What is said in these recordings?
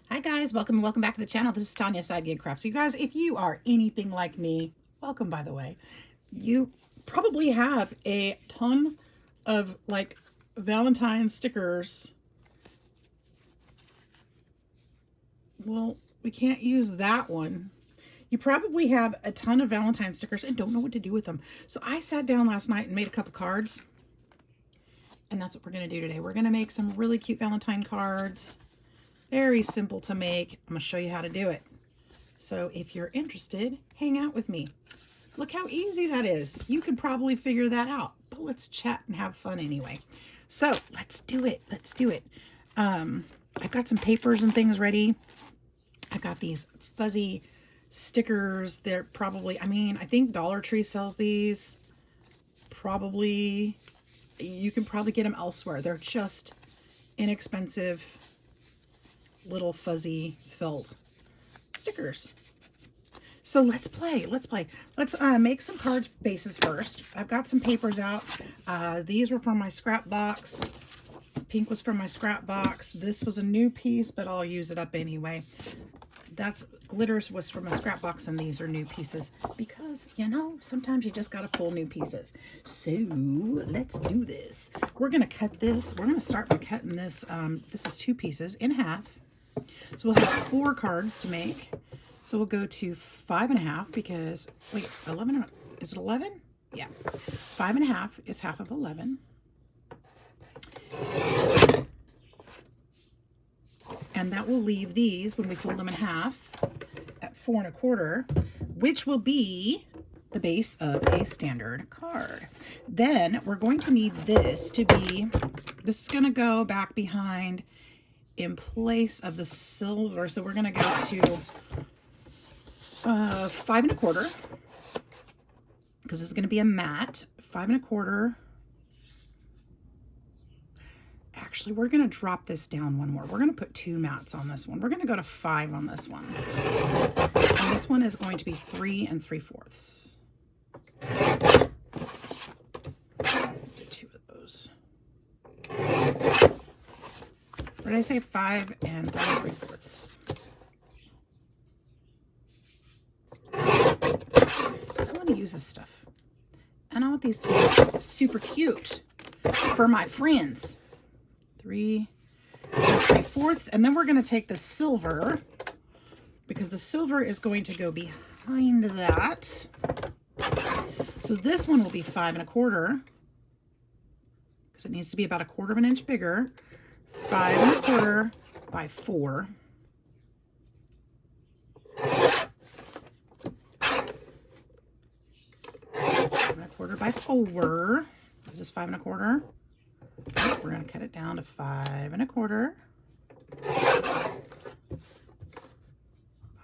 Hi guys, welcome back to the channel. This is Tanya Sidegigcrafts. You guys, if you are anything like me, welcome by the way, you probably have a ton of like Valentine stickers. Well, we can't use that one. You probably have a ton of Valentine stickers and don't know what to do with them. So I sat down last night and made a couple cards. And that's what we're going to do today. We're going to make some really cute Valentine cards. Very simple to make. I'm going to show you how to do it. So if you're interested, hang out with me. Look how easy that is. You could probably figure that out, but let's chat and have fun anyway. So let's do it. Let's do it. I've got some papers and things ready. I've got these fuzzy stickers. They're probably, I think Dollar Tree sells these. Probably, you can probably get them elsewhere. They're just inexpensive little fuzzy felt stickers. So let's play. Let's make some card bases first. I've got some papers out. These were from my scrap box. Pink was from my scrap box. This was a new piece, but I'll use it up anyway. Glitters was from a scrap box, and these are new pieces because, you know, sometimes you just got to pull new pieces. So let's do this. We're going to cut this. We're going to start by cutting this. This is 2 pieces in half. So we'll have 4 cards to make. So we'll go to 5.5 because, wait, 11, is it 11? Yeah. 5.5 is half of 11. And that will leave these, when we fold them in half, at 4.25, which will be the base of a standard card. Then we're going to need this to be, this is going to go back behind in place of the silver. So we're going to go to 5.25, because this is going to be a matte. 5.25. Actually, we're going to drop this down one more. We're going to put 2 mattes on this one. We're going to go to 5 on this one. And this one is going to be 3 3/4. 2 of those. What did I say? 5 3/4. So I want to use this stuff. And I want these to be super cute for my friends. 3 3/4, and then we're going to take the silver, because the silver is going to go behind that. So this one will be 5.25, because it needs to be about 1/4 inch bigger. 5.25 by 4. 5.25 by 4. Is this 5.25? We're going to cut it down to 5.25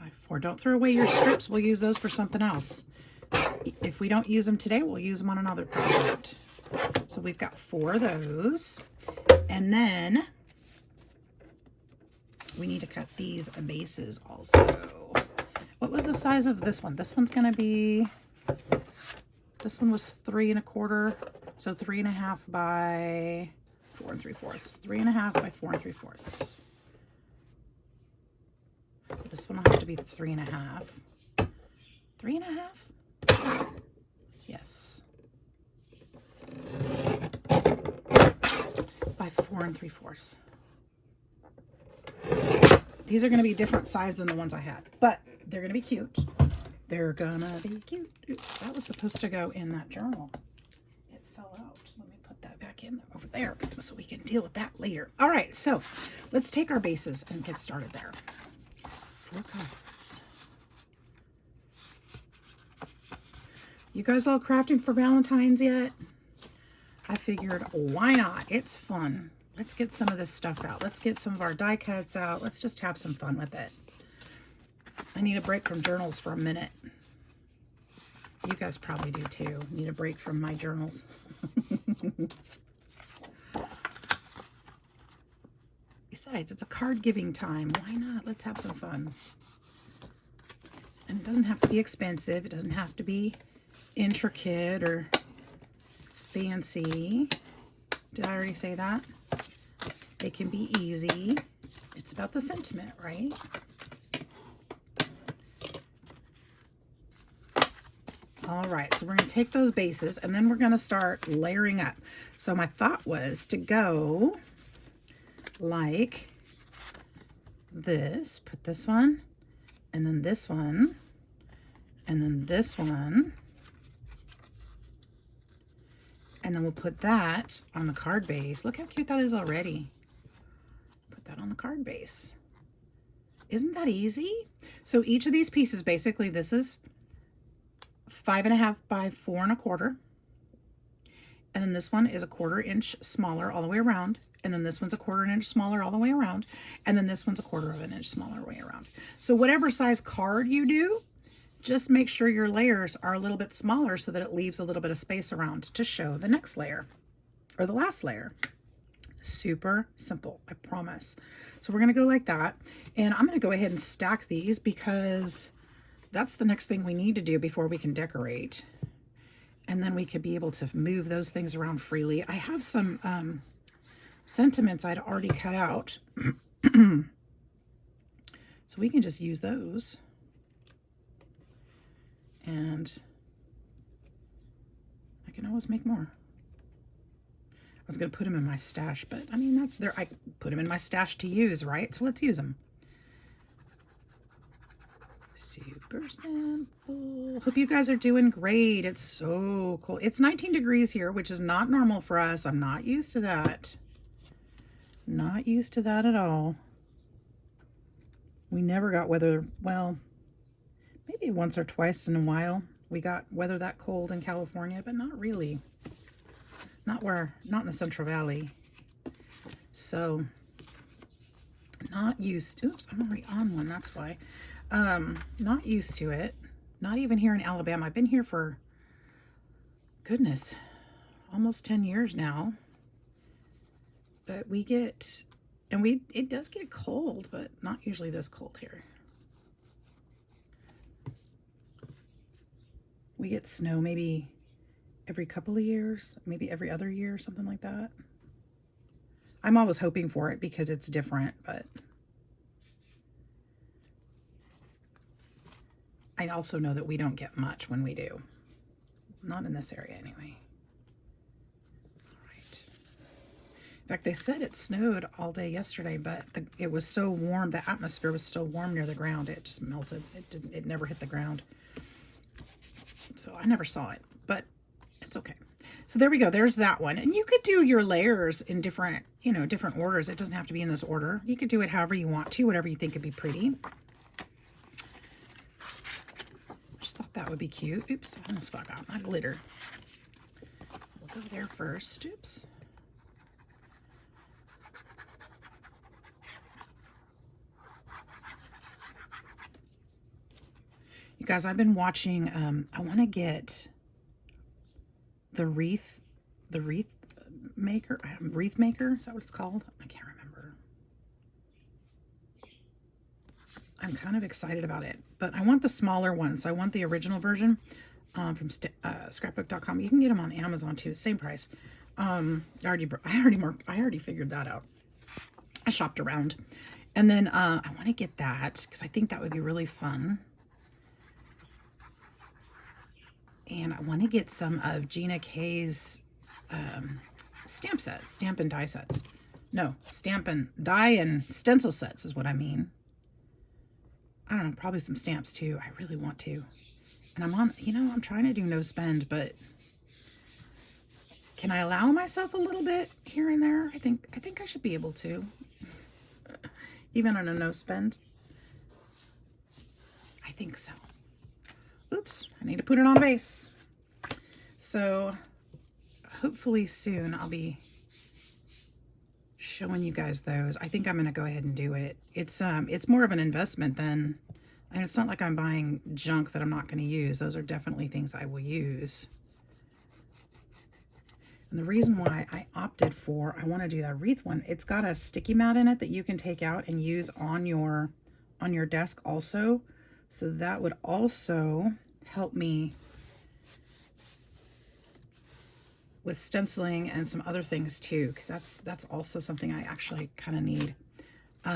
by 4. Don't throw away your strips. We'll use those for something else. If we don't use them today, we'll use them on another project. So we've got 4 of those. And then we need to cut these bases also. What was the size of this one? This one's going to be, this one was 3.25. So 3.5 by 4 3/4. 3.5 by 4 3/4. So this one will have to be 3.5. 3.5? Yes. By 4 3/4. These are going to be different size than the ones I had, but they're going to be cute. They're going to be cute. Oops, that was supposed to go in that journal. Out. So let me put that back in over there so we can deal with that later. All right, so let's take our bases and get started there. 4 cards. You guys all crafting for Valentine's yet? I figured, why not? It's fun. Let's get some of this stuff out. Let's get some of our die cuts out. Let's just have some fun with it. I need a break from journals for a minute. You guys probably do too. Need a break from my journals. Besides, it's a card giving time. Why not? Let's have some fun. And it doesn't have to be expensive. It doesn't have to be intricate or fancy. Did I already say that? It can be easy. It's about the sentiment, right? All right, so we're going to take those bases and then we're going to start layering up. So my thought was to go like this, put this one, and then this one, and then this one, and then we'll put that on the card base. Look how cute that is already. Put that on the card base. Isn't that easy? So each of these pieces, basically, this is 5.5 by 4.25. And then this one is a 1/4 inch smaller all the way around. And then this one's a 1/4 inch smaller all the way around. And then this one's a 1/4 inch smaller way around. So whatever size card you do, just make sure your layers are a little bit smaller so that it leaves a little bit of space around to show the next layer or the last layer. Super simple, I promise. So we're going to go like that. And I'm going to go ahead and stack these because that's the next thing we need to do before we can decorate. And then we could be able to move those things around freely. I have some sentiments I'd already cut out. So we can just use those. And I can always make more. I was going to put them in my stash, but I mean, I put them in my stash to use, right? So let's use them. Super simple. Hope you guys are doing great. It's so cool. It's 19 degrees here, which is not normal for us. I'm not used to that. Not used to that at all. We never got weather, well, maybe once or twice in a while we got weather that cold in California, but not really. Not in the Central Valley. So not used, oops, I'm already on one, that's why. Not used to it. Not even here in Alabama. I've been here for, goodness, almost 10 years now. But we get, and it does get cold, but not usually this cold here. We get snow maybe every couple of years, maybe every other year, something like that. I'm always hoping for it because it's different, but I also know that we don't get much when we do. Not in this area anyway. All right. In fact, they said it snowed all day yesterday, but it was so warm, the atmosphere was still warm near the ground, it just melted. It never hit the ground. So I never saw it, but it's okay. So there we go. There's that one. And you could do your layers in different, different orders. It doesn't have to be in this order. You could do it however you want to, whatever you think would be pretty. Just thought that would be cute. Oops, I almost forgot my glitter. We'll go there first. Oops. You guys, I've been watching, I want to get the wreath maker, is that what it's called? I can't remember. I'm kind of excited about it, but I want the smaller one. So I want the original version from scrapbook.com. You can get them on Amazon too, same price. I already figured that out. I shopped around, and then I want to get that because I think that would be really fun. And I want to get some of Gina K's stamp and die sets. No, stamp and die and stencil sets is what I mean. I don't know, probably some stamps too. I really want to. And I'm trying to do no spend, but can I allow myself a little bit here and there? I think I should be able to. Even on a no spend. I think so. Oops, I need to put it on a base. So hopefully soon I'll be showing you guys those. I think I'm going to go ahead and do it. It's more of an investment than, and it's not like I'm buying junk that I'm not going to use. Those are definitely things I will use. And the reason why I opted for, I want to do that wreath one, it's got a sticky mat in it that you can take out and use on your desk also. So that would also help me with stenciling and some other things too, because that's also something I actually kind of need. So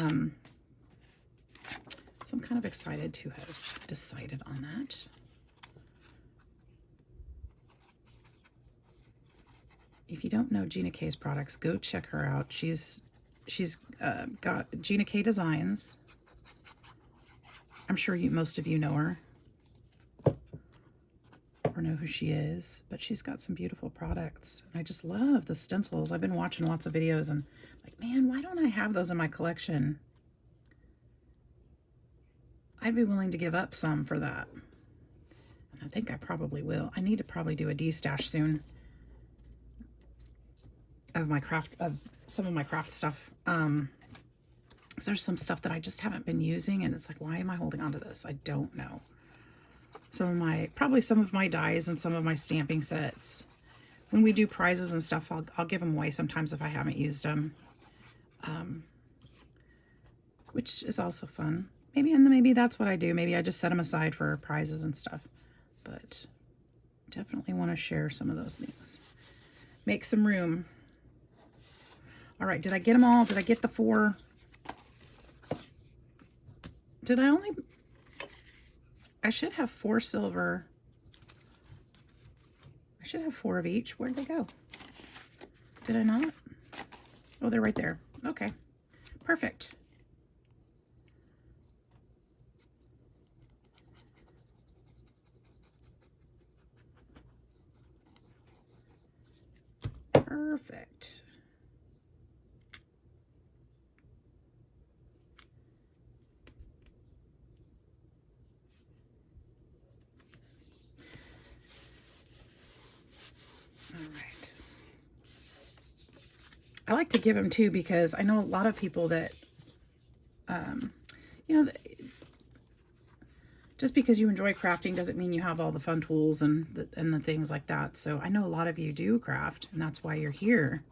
I'm kind of excited to have decided on that. If you don't know Gina K's products, go check her out. She's got Gina K Designs. I'm sure most of you know her or know who she is, but she's got some beautiful products. And I just love the stencils. I've been watching lots of videos and like, man, why don't I have those in my collection? I'd be willing to give up some for that. And I think I probably will. I need to probably do a de-stash soon of my craft, of some of my craft stuff. So there's some stuff that I just haven't been using, and it's like, why am I holding on to this? I don't know. Probably some of my dies and some of my stamping sets. When we do prizes and stuff, I'll give them away sometimes if I haven't used them, which is also fun. Maybe that's what I do. Maybe I just set them aside for prizes and stuff. But definitely want to share some of those things. Make some room. All right, did I get them all? Did I get the 4? I should have 4 silver. I should have 4 of each. Where'd they go? Did I not? Oh, they're right there. Okay, perfect. Perfect. All right. I like to give them too because I know a lot of people that, you know, just because you enjoy crafting doesn't mean you have all the fun tools and the things like that. So I know a lot of you do craft, and that's why you're here.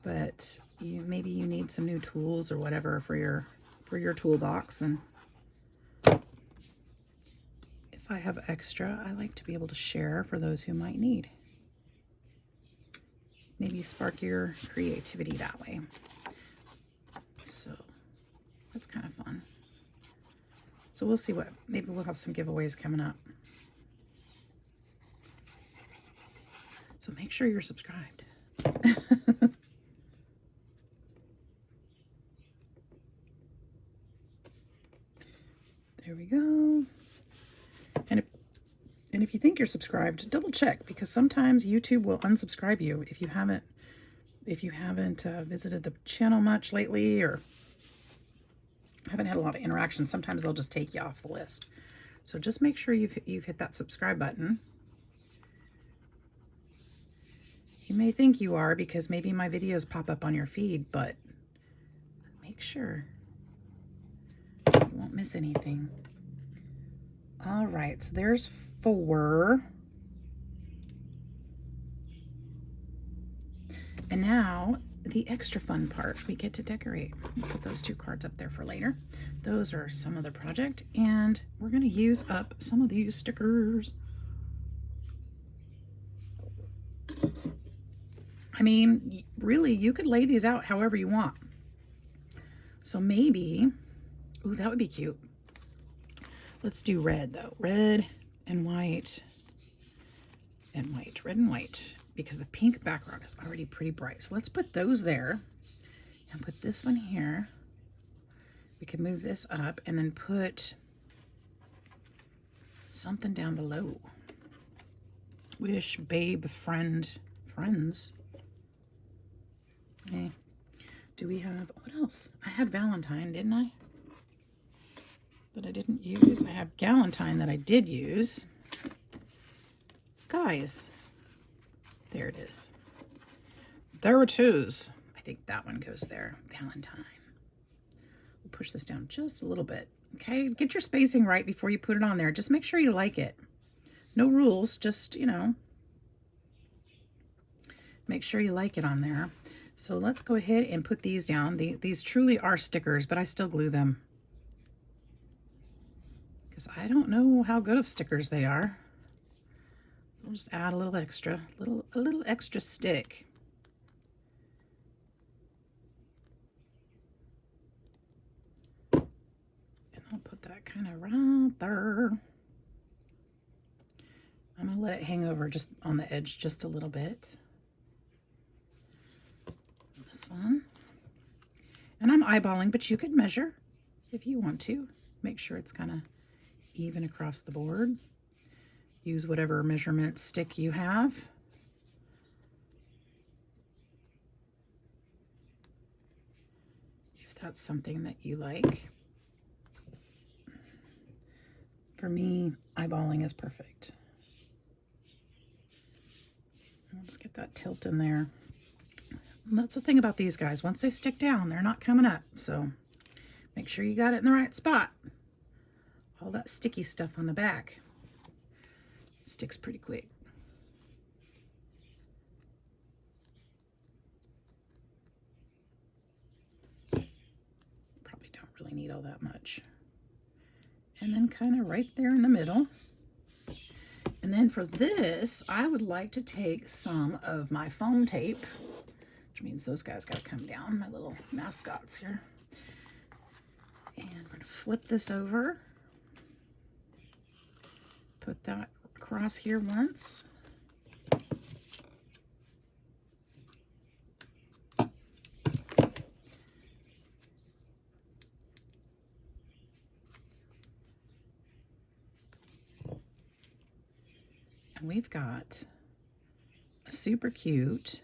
But maybe you need some new tools or whatever for your toolbox. And if I have extra, I like to be able to share for those who might need. Maybe spark your creativity that way. So that's kind of fun. So we'll see maybe we'll have some giveaways coming up. So make sure you're subscribed. There we go. And if you think you're subscribed, double check, because sometimes YouTube will unsubscribe you if you haven't visited the channel much lately or haven't had a lot of interaction. Sometimes they'll just take you off the list. So just make sure you've hit that subscribe button. You may think you are because maybe my videos pop up on your feed, but make sure you won't miss anything. All right, so there's 4. And now the extra fun part, we get to decorate. I'll put those 2 cards up there for later. Those are some of the project, and we're going to use up some of these stickers. I mean, really, you could lay these out however you want. So maybe, ooh, that would be cute. Let's do red though. Red and white and white. Red and white, because the pink background is already pretty bright. So let's put those there and put this one here. We can move this up and then put something down below. Wish, babe, friends. Okay. Do we have, what else? I had Valentine, didn't I? That I didn't use. I have Galentine that I did use. Guys, there it is. There it is. I think that one goes there. Valentine. We'll push this down just a little bit. Okay, get your spacing right before you put it on there. Just make sure you like it. No rules, just, you know, make sure you like it on there. So let's go ahead and put these down. These truly are stickers, but I still glue them, because I don't know how good of stickers they are. So we'll just add a little extra, a little extra stick. that kind of right there. I'm going to let it hang over just on the edge just a little bit. This one. And I'm eyeballing, but you could measure if you want to. Make sure it's kind of even across the board. Use whatever measurement stick you have. If that's something that you like. For me, eyeballing is perfect. I'll just get that tilt in there. And that's the thing about these guys. Once they stick down, they're not coming up. So make sure you got it in the right spot. All that sticky stuff on the back sticks pretty quick. Probably don't really need all that much. And then kind of right there in the middle. And then for this, I would like to take some of my foam tape, which means those guys got to come down, my little mascots here. And we're going to flip this over. Put that across here once. And we've got a super cute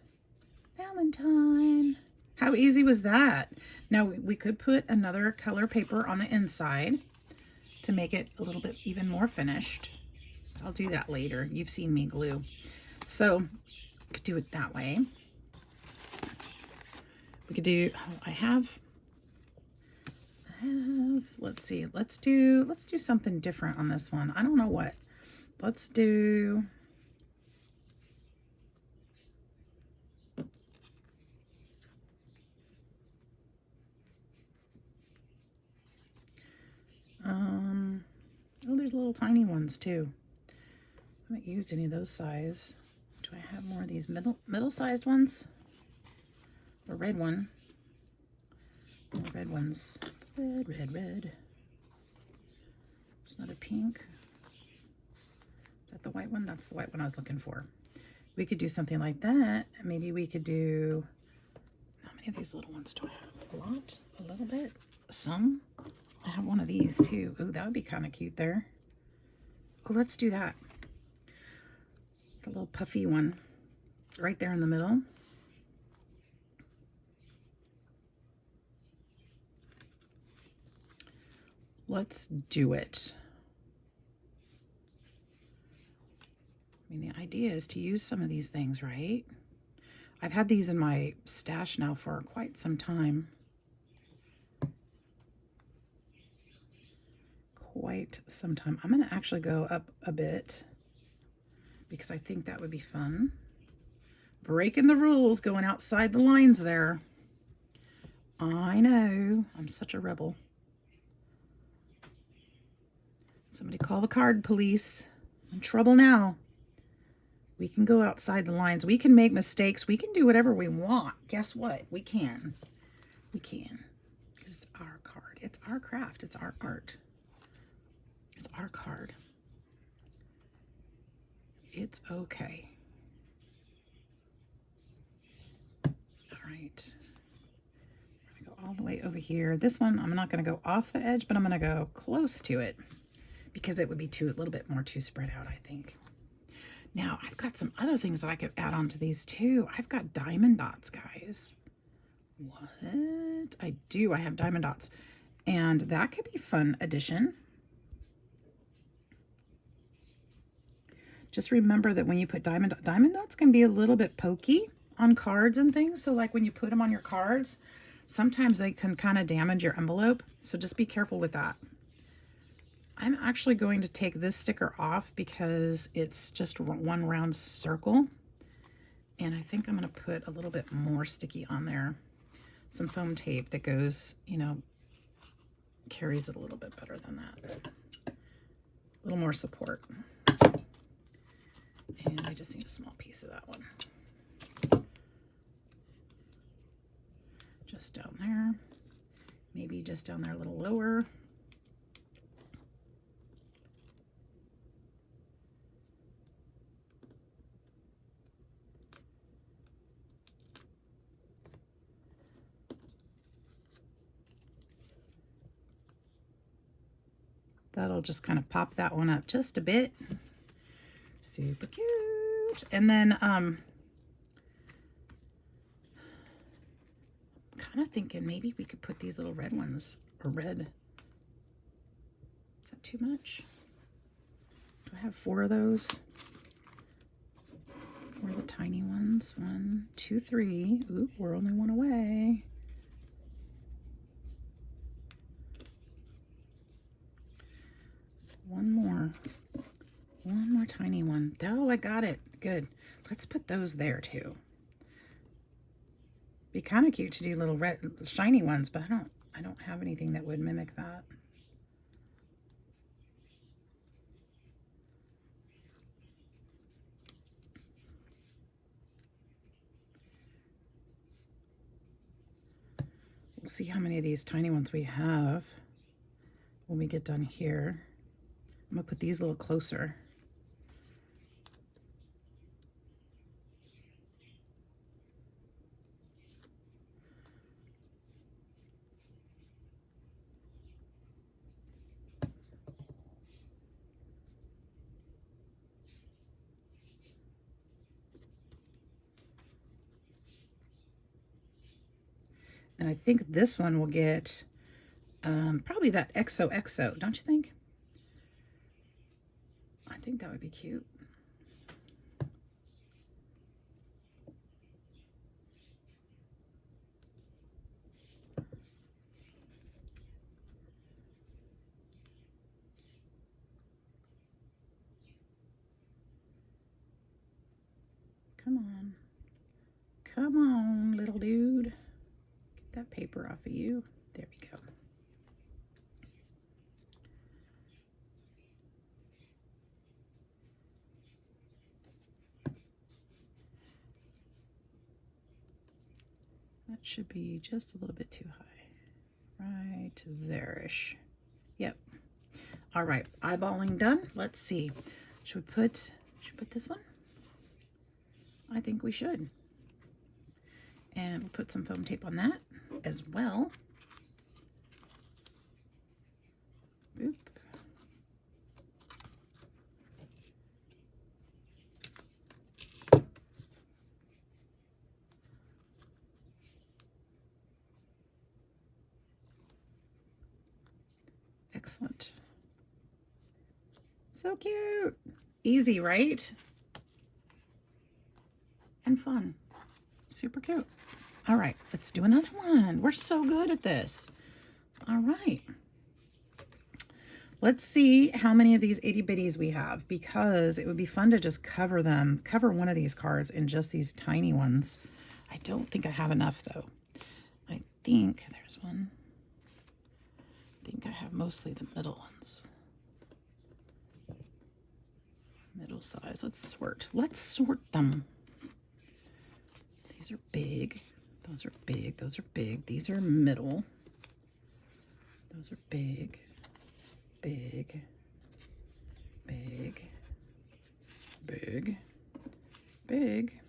Valentine. How easy was that? Now we could put another color paper on the inside to make it a little bit even more finished. I'll do that later. You've seen me glue. So we could do it that way. We could do, I have, let's see, let's do something different on this one. I don't know what. Let's do, oh, there's little tiny ones too. I haven't used any of those size. Do I have more of these middle-sized ones? The red one. The red ones. Red, red, red. There's another pink. Is that the white one? That's the white one I was looking for. We could do something like that. Maybe we could do, how many of these little ones do I have? A lot? A little bit? Some? I have one of these too. Oh, that would be kind of cute there. Oh, let's do that. The little puffy one right there in the middle. Let's do it. I mean, the idea is to use some of these things, right? I've had these in my stash now for quite some time. Quite some time. I'm going to actually go up a bit because I think that would be fun. Breaking the rules, going outside the lines there. I know. I'm such a rebel. Somebody call the card police. I'm in trouble now. We can go outside the lines. We can make mistakes. We can do whatever we want. Guess what? We can. We can. Because it's our card. It's our craft. It's our art. It's our card. It's okay. All right. I'm going to go all the way over here. This one, I'm not going to go off the edge, but I'm going to go close to it because it would be a little bit more too spread out, I think. Now, I've got some other things that I could add on to these too. I've got diamond dots, guys. What? I do. I have diamond dots. And that could be a fun addition. Just remember that when you put diamond dots can be a little bit pokey on cards and things. So like when you put them on your cards, sometimes they can kind of damage your envelope. So just be careful with that. I'm actually going to take this sticker off because it's just one round circle. And I think I'm going to put a little bit more sticky on there. Some foam tape that goes, you know, carries it a little bit better than that. A little more support. And I just need a small piece of that one. Just down there. Maybe just down there a little lower. That'll just kind of pop that one up just a bit. Super cute. And then kind of thinking maybe we could put these little red ones, or red. Is that too much? Do I have 4 of those? 4 of the tiny ones. 1, 2, 3. Oop, we're only 1 away. One more tiny one. Oh, I got it. Good. Let's put those there too. Be kind of cute to do little red shiny ones, but I don't have anything that would mimic that. We'll see how many of these tiny ones we have when we get done here. I'm gonna put these a little closer. And I think this one will get probably that XOXO, don't you think? I think that would be cute. Come on. Come on, little dude. Get that paper off of you. There we go. That should be just a little bit too high. Right there-ish. Yep. All right, eyeballing done. Let's see. Should we put this one? I think we should. And we'll put some foam tape on that as well. Oop. Excellent. So cute. Easy, right? And fun. Super cute. All right, let's do another one. We're so good at this. All right. Let's see how many of these itty bitties we have, because it would be fun to just cover one of these cards in just these tiny ones. I don't think I have enough though. I think there's one. I think I have mostly the middle ones. Middle size. Let's sort them. These are big. Those are big. Those are big. These are middle. Those are big. Big. Big. Big. Big.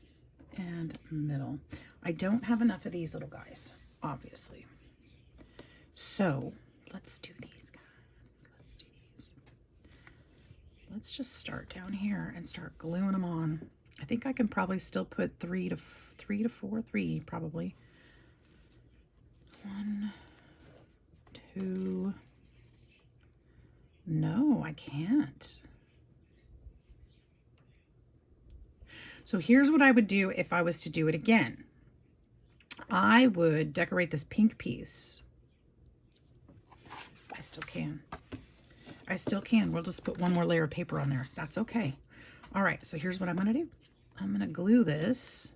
And middle. I don't have enough of these little guys, obviously. So let's do these guys. Let's do these. Let's just start down here and start gluing them on. I think I can probably still put three to four, probably. 1, 2. No, I can't. So here's what I would do if I was to do it again. I would decorate this pink piece. I still can. I still can. We'll just put one more layer of paper on there. That's okay. All right, so here's what I'm going to do. I'm going to glue this.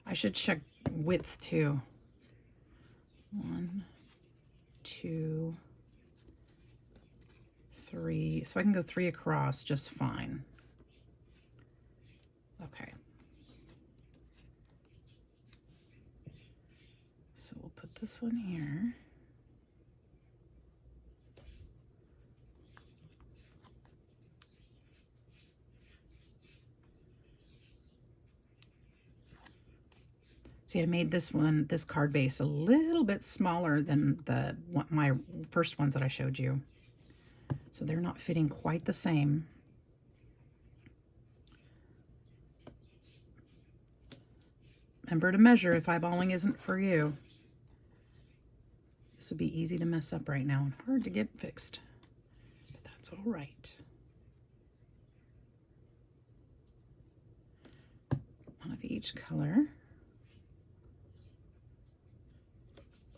I should check width too. 1, 2, 3. So I can go 3 across just fine. Okay. So we'll put this one here. See, I made this card base a little bit smaller than my first ones that I showed you. So they're not fitting quite the same. Remember to measure if eyeballing isn't for you. This would be easy to mess up right now and hard to get fixed. But that's all right. One of each color.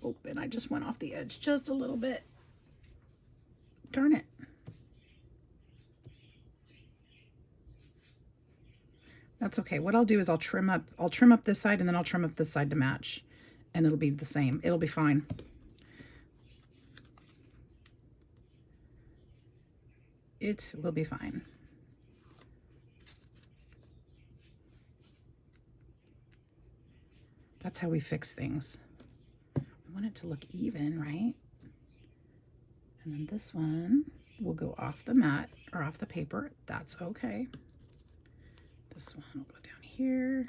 Oh, and I just went off the edge just a little bit. Darn it. That's okay. What I'll do is I'll trim up this side, and then I'll trim up this side to match, and it'll be the same. It'll be fine. It will be fine. That's how we fix things. We want it to look even, right? And then this one will go off the mat or off the paper. That's okay. This one will go down here.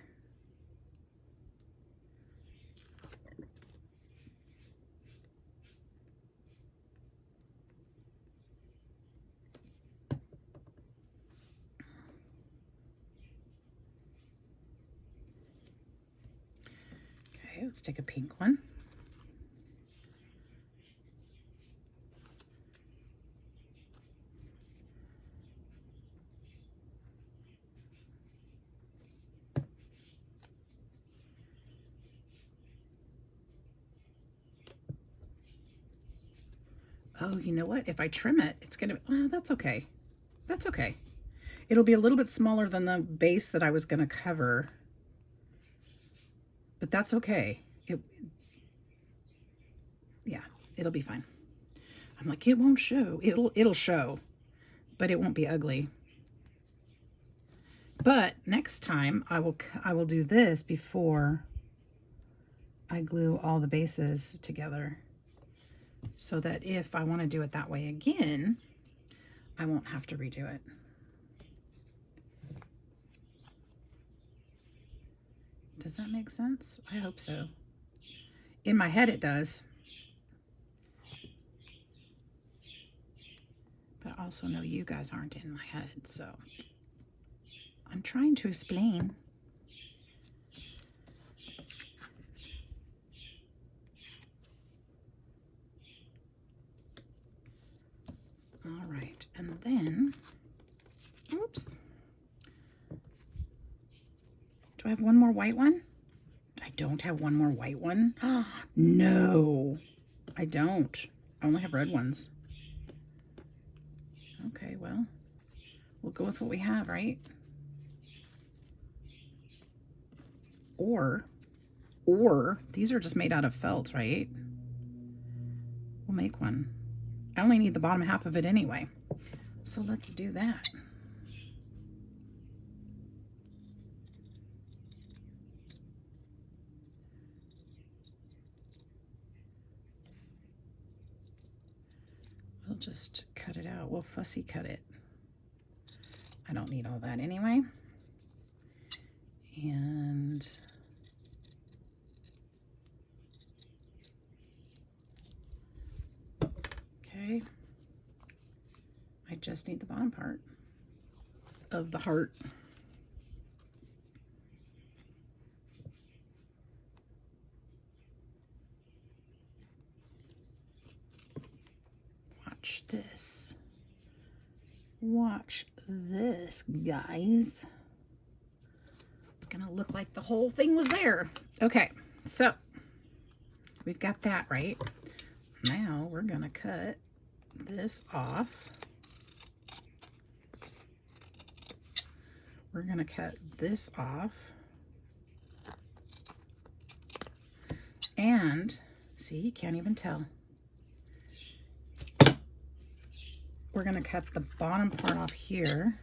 Okay, let's take a pink one. Oh, you know what? If I trim it, it's gonna, well, that's okay. That's okay. It'll be a little bit smaller than the base that I was gonna cover, but that's okay. Yeah, it'll be fine. I'm like, it won't show. It'll show, but it won't be ugly. But next time I will do this before I glue all the bases together, so that if I want to do it that way again, I won't have to redo it. Does that make sense? I hope so. In my head it does. But I also know you guys aren't in my head, so I'm trying to explain. All right, and then, oops. Do I have one more white one? I don't have one more white one. No, I don't. I only have red ones. Okay, well, we'll go with what we have, right? Or these are just made out of felt, right? We'll make one. I only need the bottom half of it anyway. So let's do that. We'll just cut it out. We'll fussy cut it. I don't need all that anyway. And okay, I just need the bottom part of the heart. Watch this. Watch this, guys. It's gonna look like the whole thing was there. Okay, so we've got that right. Now we're gonna cut this off. We're gonna cut this off. And see, you can't even tell. We're gonna cut the bottom part off here.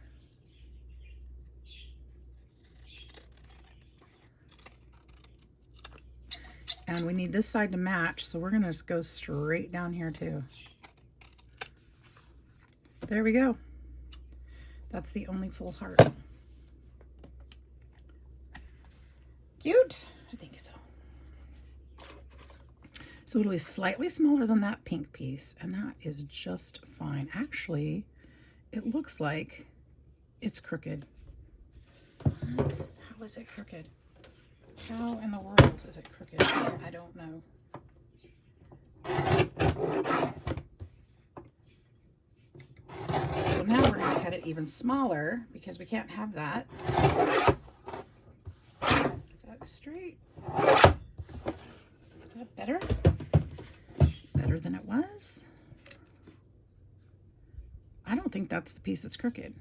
And we need this side to match, so we're gonna just go straight down here too. There we go. That's the only full heart. Cute? I think so. So it'll be slightly smaller than that pink piece, and that is just fine. Actually, it looks like it's crooked. What? How is it crooked? How in the world is it crooked? I don't know. So now we're going to cut it even smaller because we can't have that. Is that straight? Is that better? Better than it was? I don't think that's the piece that's crooked.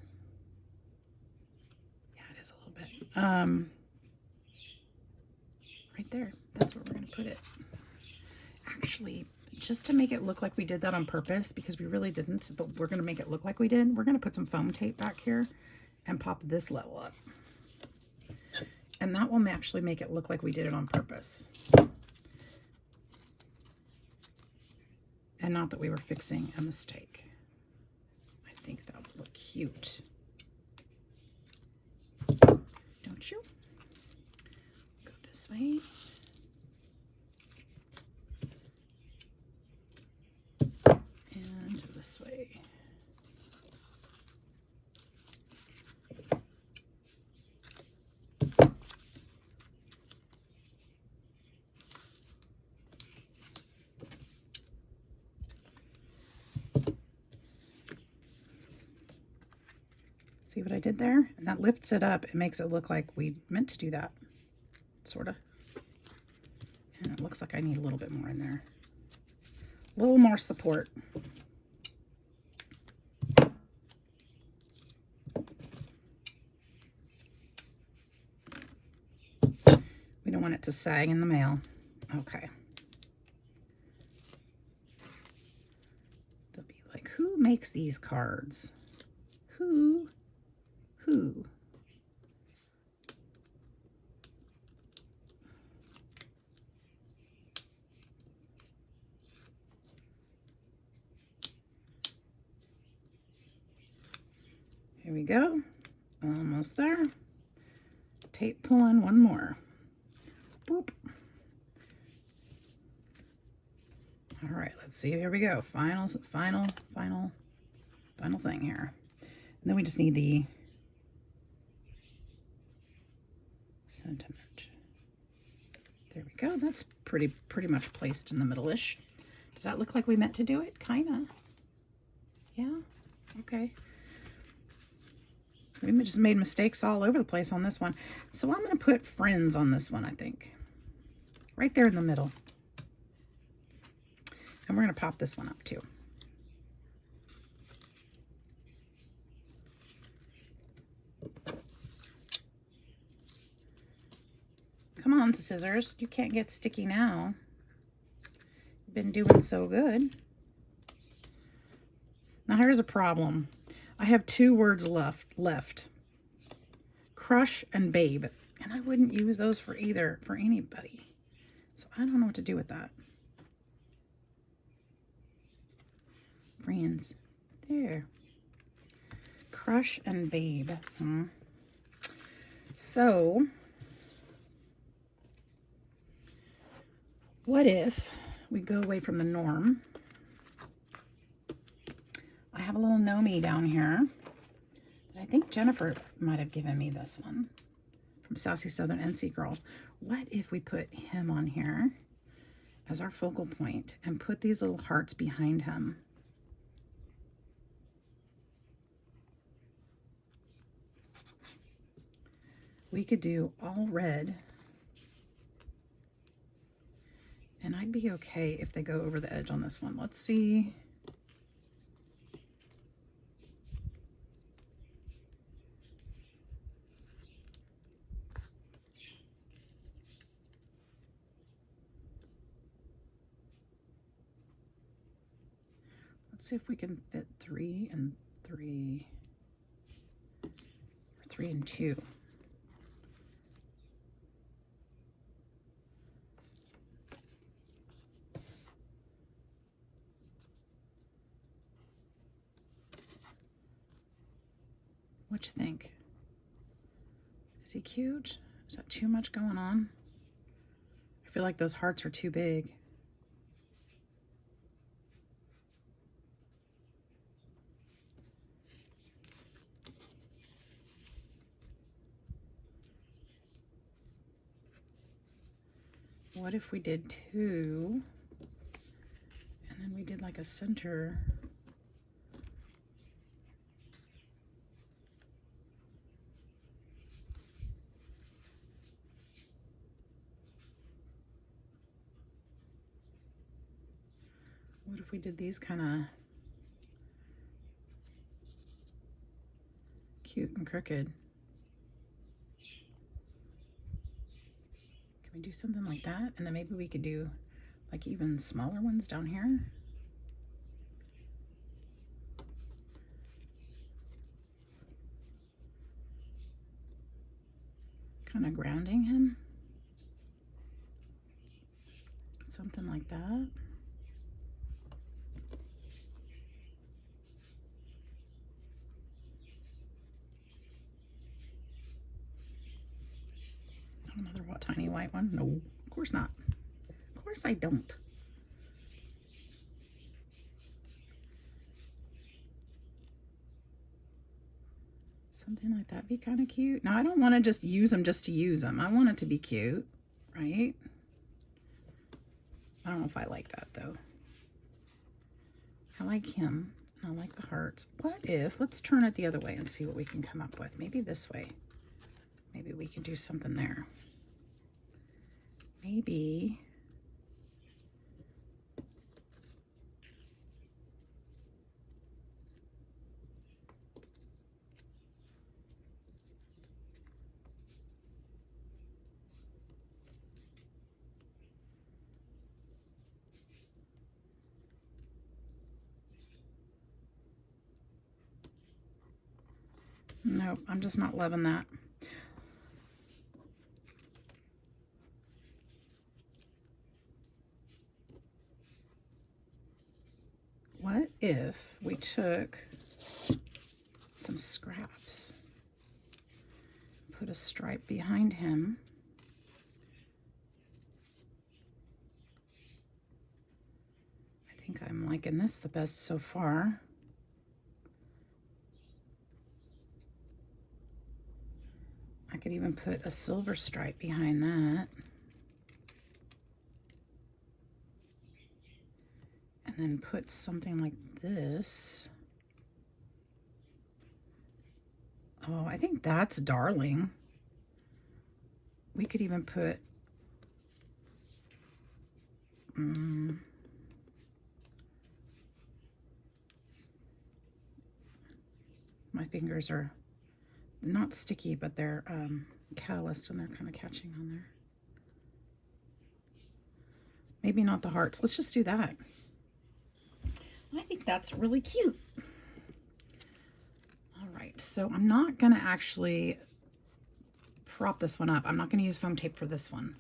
Yeah, it is a little bit. Right there. That's where we're going to put it. Actually, just to make it look like we did that on purpose, because we really didn't, but we're going to make it look like we did, we're going to put some foam tape back here and pop this level up. And that will actually make it look like we did it on purpose. And not that we were fixing a mistake. I think that would look cute. Don't you? Go this way. And this way. See what I did there? And that lifts it up. It makes it look like we meant to do that, sort of. And it looks like I need a little bit more in there. A little more support. We don't want it to sag in the mail. Okay. They'll be like, who makes these cards? Who? Here we go. Almost there. Tape pulling one more. Boop. All right, let's see. Here we go. Final thing here. And then we just need the sentiment. There we go. That's pretty much placed in the middle-ish. Does that look like we meant to do it? Kinda. Yeah. Okay. We just made mistakes all over the place on this one. So I'm going to put friends on this one, I think. Right there in the middle. And we're going to pop this one up too. Come on, scissors. You can't get sticky now. You've been doing so good. Now here's a problem. I have two words left. Crush and babe. And I wouldn't use those for anybody. So I don't know what to do with that. Friends. There. Crush and babe. So, what if we go away from the norm? I have a little Nomi down here. I think Jennifer might have given me this one from Sassy Southern NC Girl. What if we put him on here as our focal point and put these little hearts behind him? We could do all red, and I'd be okay if they go over the edge on this one. Let's see. Let's see if we can fit 3 and 3, or 3 and 2. What you think? Is he cute? Is that too much going on? I feel like those hearts are too big. What if we did 2 and then we did like a center? What if we did these kind of cute and crooked? Can we do something like that? And then maybe we could do like even smaller ones down here. Kind of grounding him. Something like that. Another tiny white one? No, of course not. Of course I don't. Something like that be kind of cute. Now I don't want to just use them just to use them. I want it to be cute, right? I don't know if I like that though. I like him. I like the hearts. What if, let's turn it the other way and see what we can come up with. Maybe this way. Maybe we can do something there. Maybe. Nope, I'm just not loving that. What if we took some scraps, put a stripe behind him, I think I'm liking this the best so far. I could even put a silver stripe behind that. And then put something like this. Oh, I think that's darling. We could even put my fingers are not sticky, but they're calloused and they're kind of catching on there. Maybe not the hearts. Let's just do that. I think that's really cute. All right, so I'm not gonna actually prop this one up. I'm not gonna use foam tape for this one.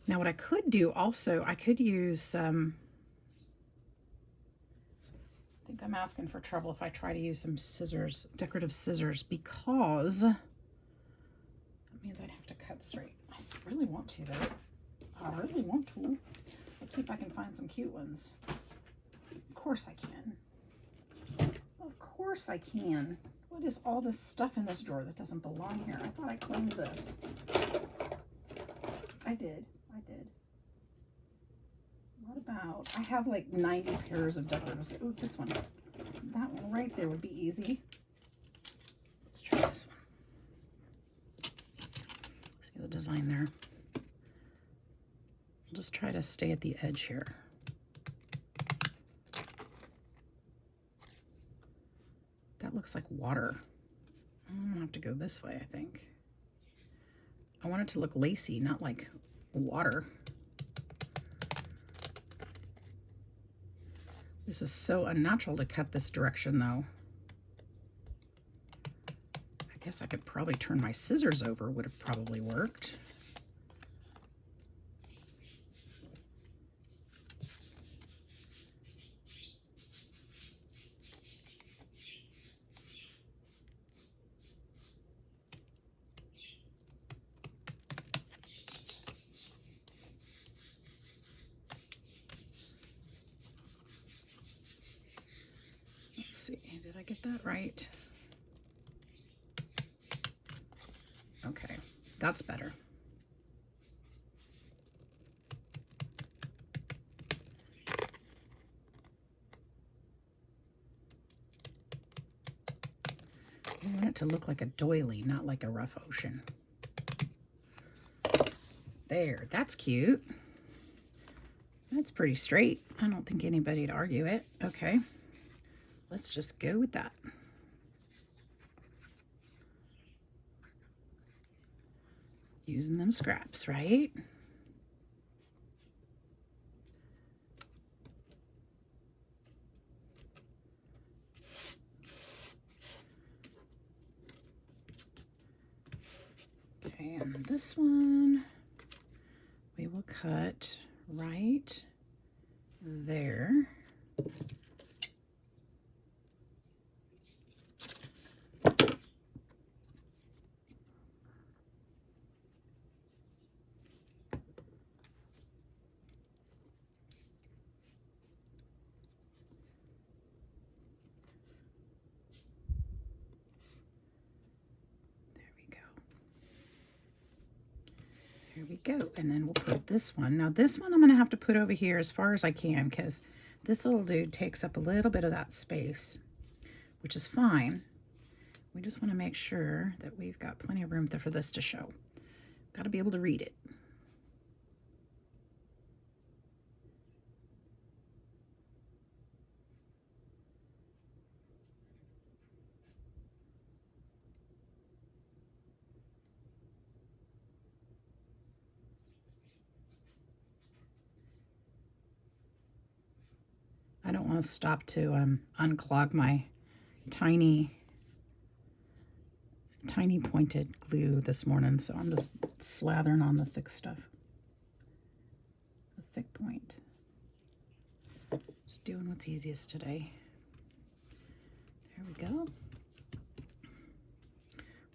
Now what I could do also, I could use some, I think I'm asking for trouble if I try to use some scissors, decorative scissors, because that means I'd have to cut straight. I really want to though. I really want to. Let's see if I can find some cute ones. Of course I can. Of course I can. What is all this stuff in this drawer that doesn't belong here? I thought I cleaned this. I did. What about, I have like 90 pairs of decorators. Ooh, this one. That one right there would be easy. Let's try this one. See the design there. I'll just try to stay at the edge here. That looks like water. I'm gonna have to go this way, I think. I want it to look lacy, not like water. This is so unnatural to cut this direction though. I guess I could probably turn my scissors over, would have probably worked. See, did I get that right? Okay, that's better. I want it to look like a doily, not like a rough ocean. There, that's cute. That's pretty straight. I don't think anybody'd argue it. Okay, let's just go with that. Using them scraps, right? Okay, and this one we will cut right there. There we go. And then we'll put this one. Now this one I'm going to have to put over here as far as I can because this little dude takes up a little bit of that space, which is fine. We just want to make sure that we've got plenty of room for this to show. Got to be able to read it. I don't want to stop to unclog my tiny pointed glue this morning, so I'm just slathering on the thick stuff. The thick point. Just doing what's easiest today. There we go.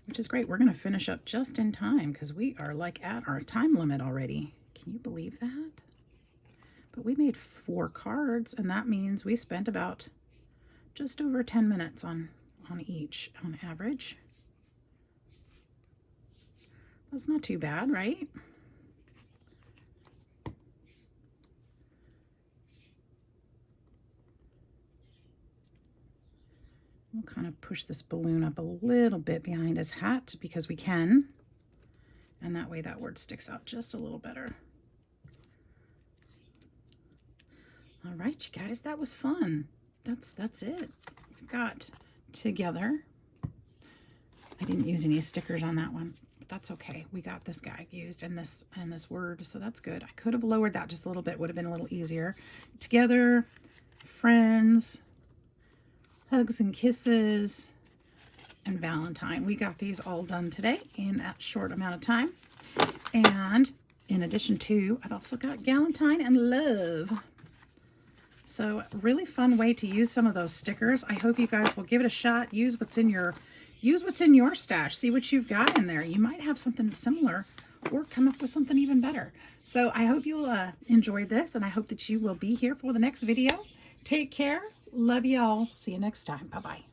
Which is great. We're going to finish up just in time because we are like at our time limit already. Can you believe that? But we made 4 cards, and that means we spent about just over 10 minutes on each on average. That's not too bad, right? We'll kind of push this balloon up a little bit behind his hat because we can. And that way that word sticks out just a little better. All right, you guys, that was fun. That's it. We got together. I didn't use any stickers on that one, but that's okay. We got this guy used in this word, so that's good. I could have lowered that just a little bit, would have been a little easier. Together, friends, hugs and kisses, and Valentine. We got these all done today in a short amount of time. And in addition to, I've also got Galentine and love. So really fun way to use some of those stickers. I hope you guys will give it a shot. Use what's in your stash. See what you've got in there. You might have something similar or come up with something even better. So I hope you'll enjoy this, and I hope that you will be here for the next video. Take care. Love you all. See you next time. Bye-bye.